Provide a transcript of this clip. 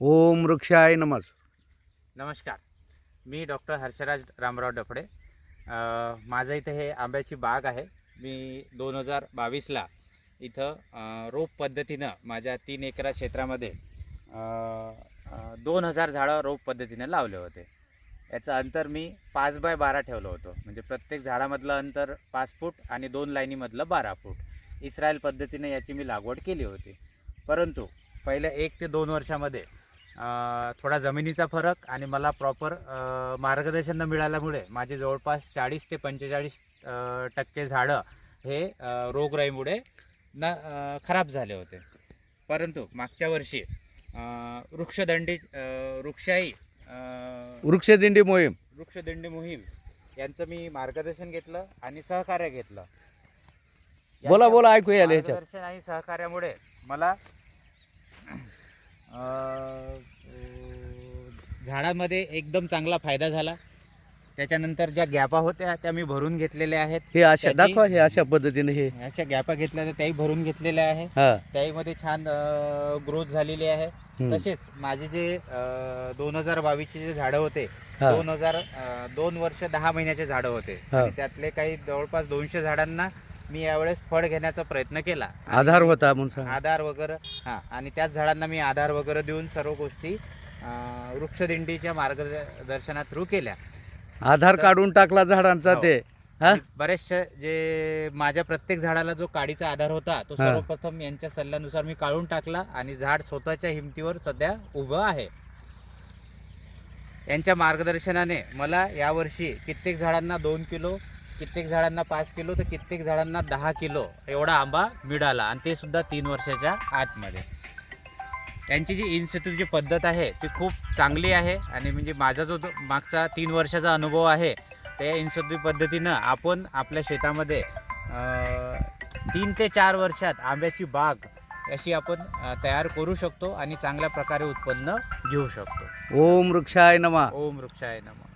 ओम वृक्षाय नमः. नमस्कार. मी डॉक्टर हर्षराज रामराव डफडे. माझं इथं हे आंब्याची बाग आहे. मी 2022ला इथं रोप पद्धतीनं माझ्या 3 एकर क्षेत्रामध्ये 2000 झाडं रोप पद्धतीनं लावले होते. याचं अंतर मी 5 बाय 12 ठेवलं होतं. म्हणजे प्रत्येक झाडामधलं अंतर 5 फूट आणि 2 लाईनीमधलं 12 फूट. इस्रायल पद्धतीने याची मी लागवड केली होती. परंतु पहिल्या 1 ते 2 वर्षामध्ये थोडा जमिनीचा फरक आणि मला प्रॉपर मार्गदर्शन न मिळाल्यामुळे माझे जवळपास 40 ते 45% झाडं हे रोगराईमुळे खराब झाले होते. परंतु मागच्या वर्षी वृक्षदिंडी मोहीम वृक्षदिंडी मोहीम यांचं मी मार्गदर्शन घेतलं आणि सहकार्य घेतलं. बोला ऐकू यायला याच्यात. मार्गदर्शन आणि सहकार्यामुळे मला झाडांमध्ये एकदम चांगला फायदा झाला. त्याच्यानंतर ज्या गॅपा होत्या त्या मी भरून घेतलेल्या आहेत. हे अशा दाखवा, हे अशा पद्धतीने हे अशा गॅपा घेतल्या तर त्याही भरून घेतलेल्या आहे. हा त्यामध्ये छान ग्रोथ झालेली आहे. तसेच माझे जे 2022चे जे झाडं होते, हा. 2 वर्ष 10 महिन्याचे झाडं होते. हा. आणि त्यातले काही जवळपास 200 झाडांना मी यावेळेस फळ घेण्याचा प्रयत्न केला. आधार होता म्हणून आधार वगैरे आणि त्याच झाडांना मी आधार वगैरे देऊन सर्व गोष्टी वृक्षदिंडीच्या मार्गदर्शना थ्रू केल्या. आधार काढून टाकला झाडांचा. हो. ते हा बरेचसे जे माझ्या प्रत्येक झाडाला जो काडीचा आधार होता तो सर्वप्रथम यांच्या सल्ल्यानुसार मी काढून टाकला आणि झाड स्वतःच्या हिमतीवर सध्या उभं आहे. यांच्या मार्गदर्शनाने मला यावर्षी कित्येक झाडांना 2 किलो, कित्येक झाडांना 5 किलो तर कित्येक झाडांना 10 किलो एवढा आंबा मिळाला, आणि ते सुद्धा 3 वर्षाच्या आतमध्ये. यांची जी इन्स्टिट्यूटची पद्धत आहे ती खूप चांगली आहे. आणि म्हणजे माझा जो मागचा 3 वर्षाचा अनुभव आहे त्या इन्स्टिट्यूट पद्धतीनं आपण आपल्या शेतामध्ये 3 ते 4 वर्षात आंब्याची बाग अशी आपण तयार करू शकतो आणि चांगल्या प्रकारे उत्पन्न घेऊ शकतो. ओम वृक्षाय नमः. ओम वृक्षाय नमः.